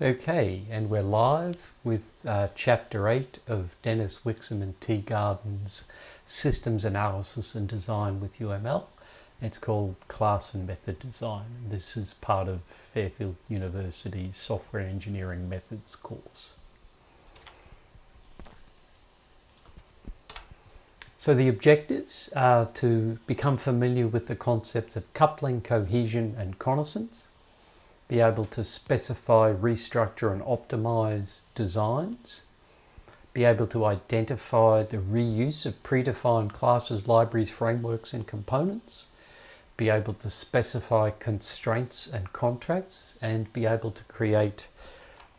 Okay, and we're live with Chapter 8 of Dennis Wixom and Tegarden's Systems Analysis and Design with UML. It's called Class and Method Design. This is part of Fairfield University's Software Engineering Methods course. So the objectives are to become familiar with the concepts of coupling, cohesion and connascence, be able to specify, restructure and optimize designs, be able to identify the reuse of predefined classes, libraries, frameworks and components, be able to specify constraints and contracts, and be able to create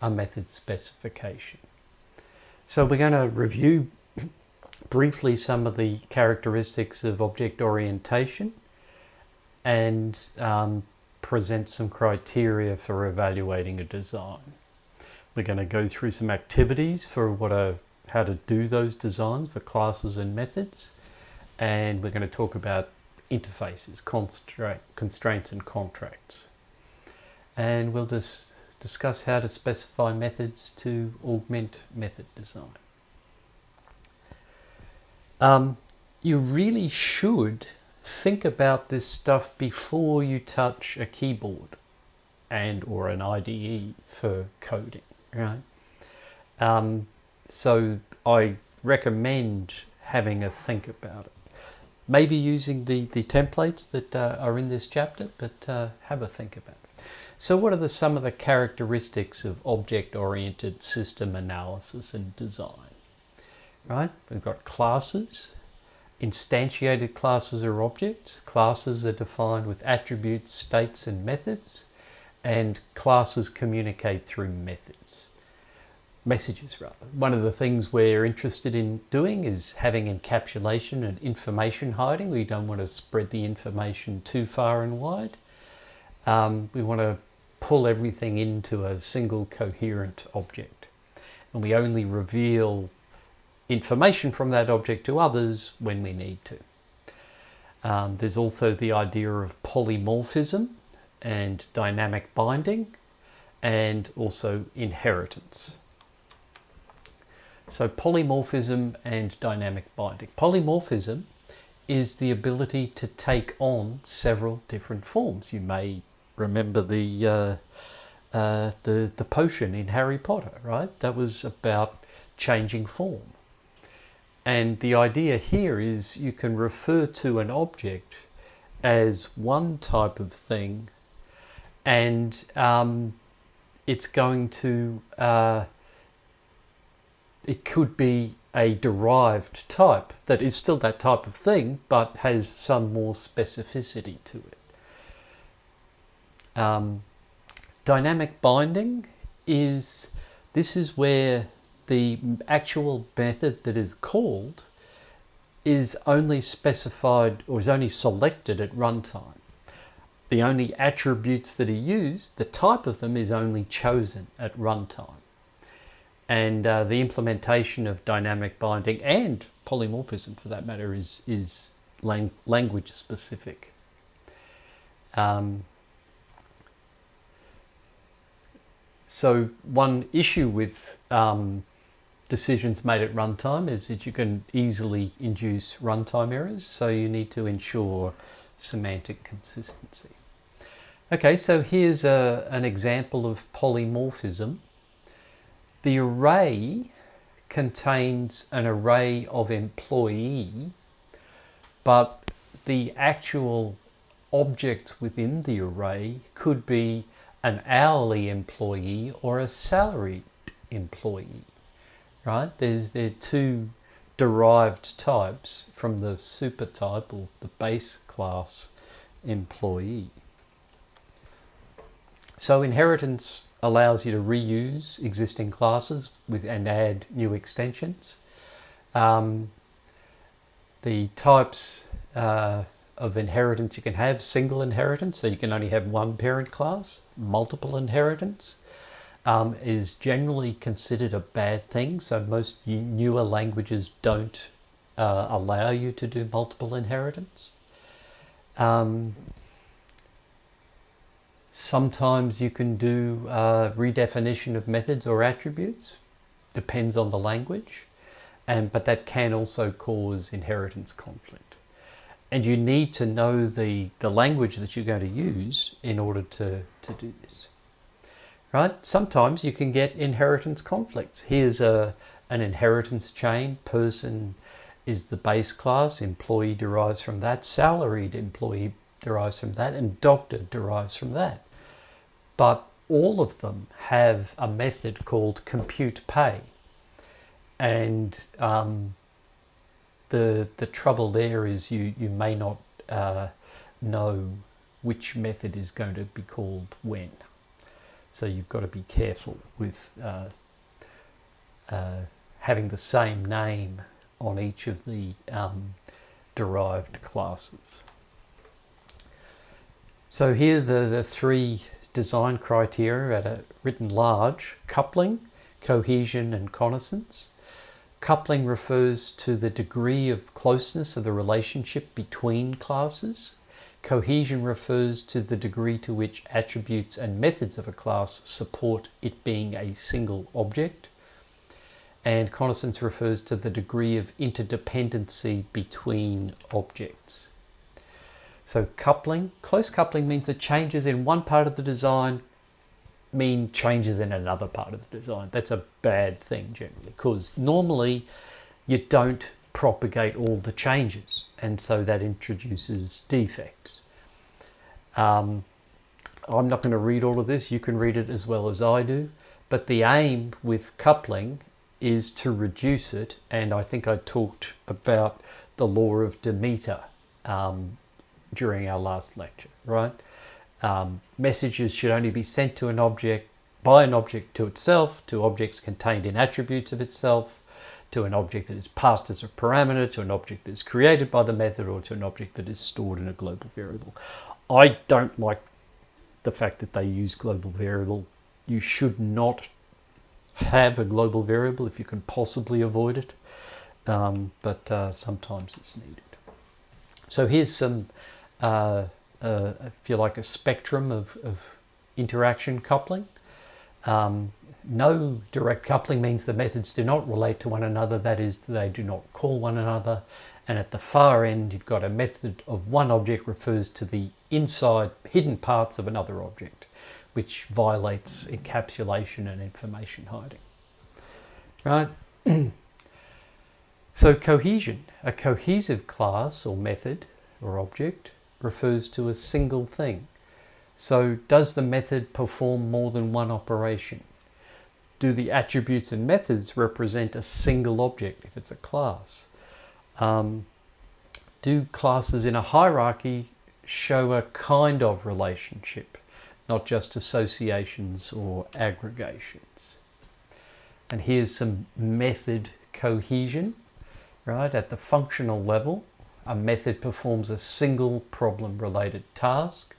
a method specification. So we're going to review briefly some of the characteristics of object orientation and present some criteria for evaluating a design. We're going to go through some activities for how to do those designs for classes and methods, and we're going to talk about interfaces, constraints and contracts, and we'll discuss how to specify methods to augment method design. You really should think about this stuff before you touch a keyboard or an IDE for coding, right? So I recommend having a think about it. Maybe using the templates that are in this chapter, but have a think about it. So what are some of the characteristics of object-oriented system analysis and design? Right? We've got classes. Instantiated classes are objects. Classes are defined with attributes, states and methods, and classes communicate through messages rather. One of the things we're interested in doing is having encapsulation and information hiding. We don't want to spread the information too far and wide. We want to pull everything into a single coherent object, and we only reveal information from that object to others when we need to. There's also the idea of polymorphism and dynamic binding, and also inheritance. So polymorphism and dynamic binding. Polymorphism is the ability to take on several different forms. You may remember the potion in Harry Potter, right? That was about changing form. And the idea here is you can refer to an object as one type of thing, and it's going to, it could be a derived type that is still that type of thing, but has some more specificity to it. Dynamic binding is where the actual method that is called is only specified or is only selected at runtime. The only attributes that are used, the type of them is only chosen at runtime. And the implementation of dynamic binding and polymorphism for that matter is language specific. So one issue with decisions made at runtime is that you can easily induce runtime errors, so you need to ensure semantic consistency. Okay, so here's an example of polymorphism. The array contains an array of employee, but the actual objects within the array could be an hourly employee or a salaried employee. Right? There are two derived types from the super type or the base class employee. So inheritance allows you to reuse existing classes and add new extensions. The types of inheritance you can have: single inheritance, so you can only have one parent class. Multiple inheritance is generally considered a bad thing, so most newer languages don't allow you to do multiple inheritance. Sometimes you can do redefinition of methods or attributes, depends on the language, but that can also cause inheritance conflict. And you need to know the language that you're going to use in order to do this. Right? Sometimes you can get inheritance conflicts. Here's an inheritance chain. Person is the base class, employee derives from that, salaried employee derives from that, and doctor derives from that. But all of them have a method called compute pay. And the trouble there is you may not know which method is going to be called when. So you've got to be careful with having the same name on each of the derived classes. So here are the three design criteria at a written large: coupling, cohesion, and connascence. Coupling refers to the degree of closeness of the relationship between classes. Cohesion refers to the degree to which attributes and methods of a class support it being a single object. And connascence refers to the degree of interdependency between objects. So coupling, close coupling means that changes in one part of the design mean changes in another part of the design. That's a bad thing generally, because normally you don't propagate all the changes, and so that introduces defects. I'm not going to read all of this, you can read it as well as I do, but the aim with coupling is to reduce it, and I think I talked about the law of Demeter during our last lecture, right? Messages should only be sent to an object, by an object to itself, to objects contained in attributes of itself, to an object that is passed as a parameter, to an object that is created by the method, or to an object that is stored in a global variable. I don't like the fact that they use global variable. You should not have a global variable if you can possibly avoid it, but sometimes it's needed. So here's some, if you like, a spectrum of interaction coupling. No direct coupling means the methods do not relate to one another, that is, they do not call one another. And at the far end, you've got a method of one object refers to the inside hidden parts of another object, which violates encapsulation and information hiding. Right? So cohesion, a cohesive class or method or object refers to a single thing. So does the method perform more than one operation? Do the attributes and methods represent a single object if it's a class? Do classes in a hierarchy show a kind of relationship, not just associations or aggregations? And here's some method cohesion, right? At the functional level, a method performs a single problem-related task.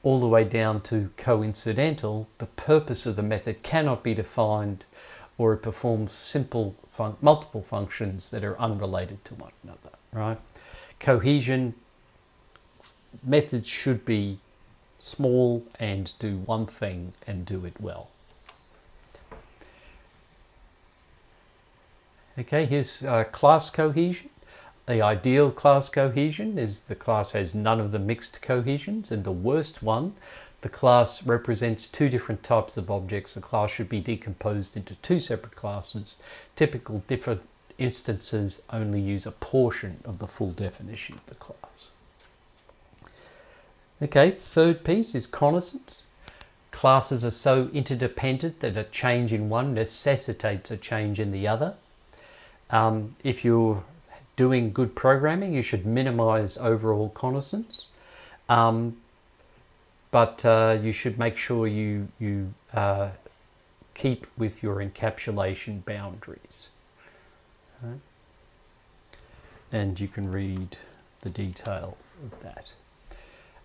All the way down to coincidental, the purpose of the method cannot be defined, or it performs simple multiple functions that are unrelated to one another, right? Cohesion, methods should be small and do one thing and do it well. Okay, here's class cohesion. The ideal class cohesion is the class has none of the mixed cohesions, and the worst one, the class represents two different types of objects. The class should be decomposed into two separate classes. Typical different instances only use a portion of the full definition of the class. Okay, third piece is connascence. Classes are so interdependent that a change in one necessitates a change in the other. If you're doing good programming, you should minimize overall connascence, but you should make sure you keep with your encapsulation boundaries. Right? And you can read the detail of that.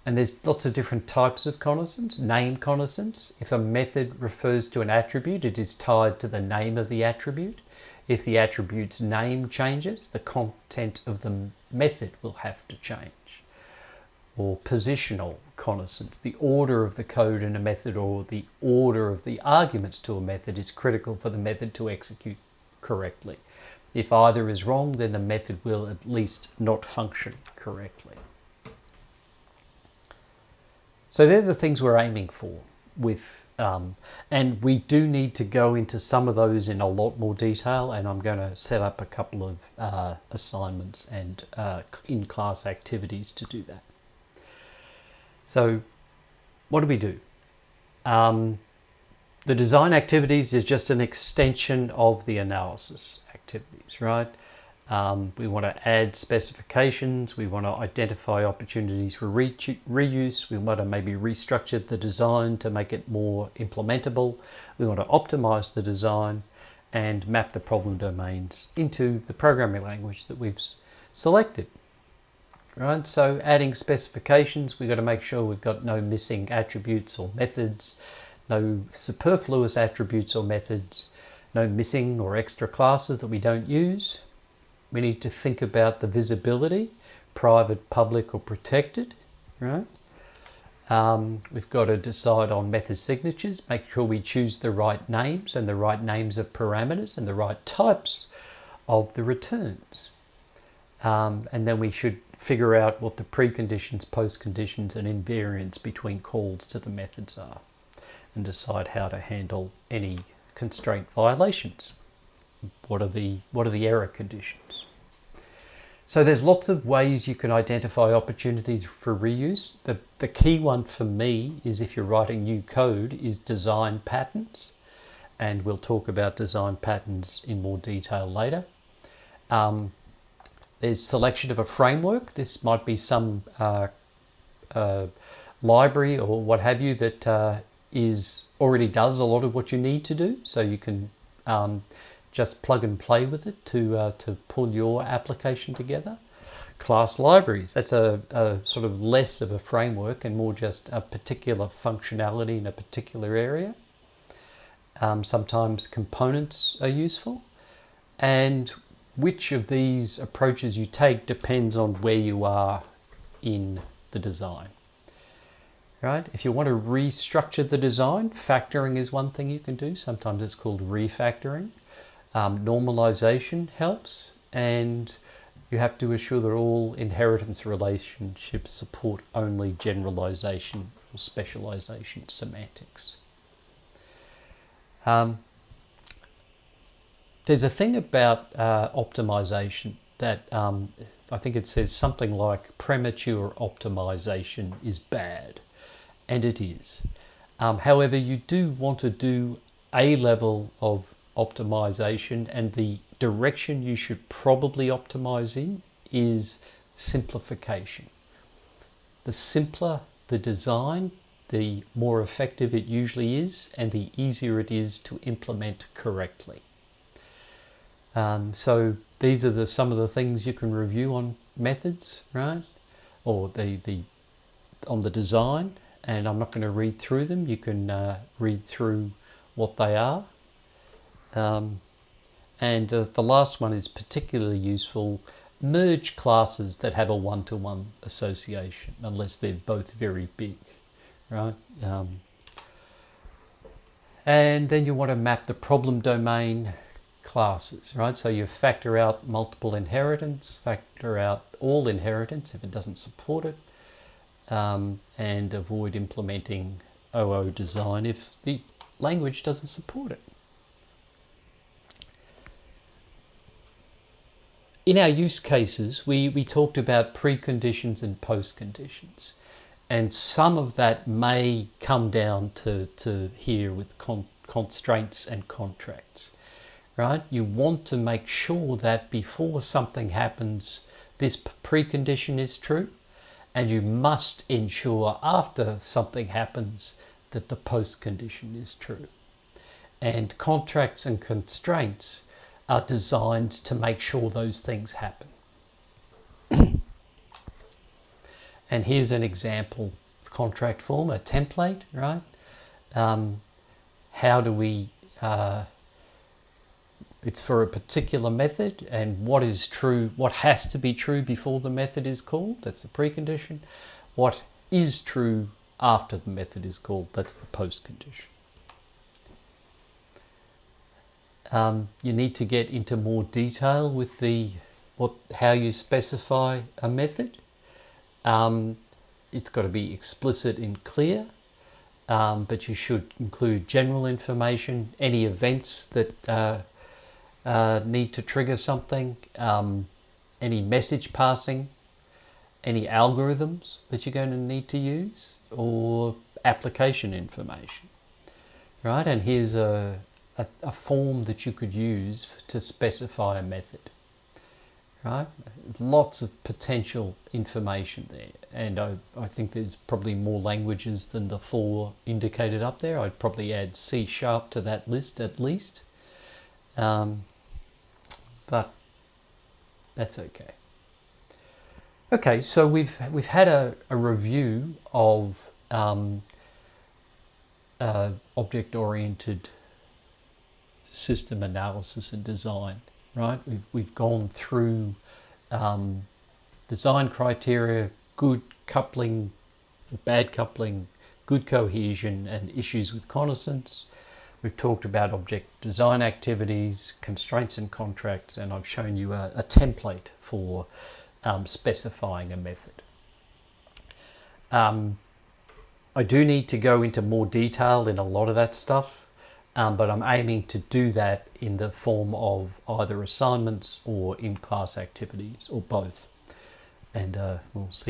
And there's lots of different types of connascence. Name connascence. If a method refers to an attribute, it is tied to the name of the attribute. If the attribute's name changes, the content of the method will have to change. or positional connascence. The order of the code in a method or the order of the arguments to a method is critical for the method to execute correctly. If either is wrong, then the method will at least not function correctly. So they're the things we're aiming for with, and we do need to go into some of those in a lot more detail, and I'm going to set up a couple of assignments and in-class activities to do that. So what do we do? The design activities is just an extension of the analysis activities, right? We want to add specifications, we want to identify opportunities for reuse, we want to maybe restructure the design to make it more implementable, we want to optimize the design and map the problem domains into the programming language that we've selected. Right, so adding specifications, we've got to make sure we've got no missing attributes or methods, no superfluous attributes or methods, no missing or extra classes that we don't use. We need to think about the visibility, private, public or protected, right? We've got to decide on method signatures, make sure we choose the right names and the right names of parameters and the right types of the returns. And then we should figure out what the preconditions, postconditions and invariants between calls to the methods are and decide how to handle any constraint violations. What are the error conditions? So there's lots of ways you can identify opportunities for reuse. The key one for me is, if you're writing new code, is design patterns, and we'll talk about design patterns in more detail later. There's selection of a framework. This might be some library or what have you that already does a lot of what you need to do, so you can just plug and play with it to pull your application together. Class libraries, that's a sort of less of a framework and more just a particular functionality in a particular area. Sometimes components are useful, and which of these approaches you take depends on where you are in the design. Right? If you want to restructure the design, factoring is one thing you can do. Sometimes it's called refactoring. Normalization helps, and you have to assure that all inheritance relationships support only generalization or specialization semantics. There's a thing about optimization that I think it says something like premature optimization is bad, and it is. However, you do want to do a level of optimization, and the direction you should probably optimize in is simplification. The simpler the design, the more effective it usually is, and the easier it is to implement correctly. So these are some of the things you can review on methods, right? Or on the design, and I'm not going to read through them. You can read through what they are. And the last one is particularly useful. Merge classes that have a one-to-one association, unless they're both very big, right? And then you want to map the problem domain classes, right? So you factor out multiple inheritance, factor out all inheritance if it doesn't support it, and avoid implementing OO design if the language doesn't support it. In our use cases, we talked about preconditions and postconditions, and some of that may come down to here with constraints and contracts, right? You want to make sure that before something happens, this precondition is true, and you must ensure after something happens that the postcondition is true. And contracts and constraints are designed to make sure those things happen. And here's an example of contract form, a template, right? How do we, it's for a particular method, and what is true, what has to be true before the method is called, that's the precondition. what is true after the method is called. That's the post condition. You need to get into more detail with how you specify a method. It's got to be explicit and clear, but you should include general information, any events that need to trigger something, any message passing, any algorithms that you're going to need to use, or application information, right? And here's a form that you could use to specify a method, right? Lots of potential information there, and I think there's probably more languages than the 4 indicated up there. I'd probably add C# to that list at least, but that's okay. Okay, so we've had a review of object-oriented system analysis and design, right? We've gone through design criteria, good coupling, bad coupling, good cohesion, and issues with connascence. We've talked about object design activities, constraints and contracts, and I've shown you a template for specifying a method. I do need to go into more detail in a lot of that stuff, but I'm aiming to do that in the form of either assignments or in-class activities, or both. And we'll see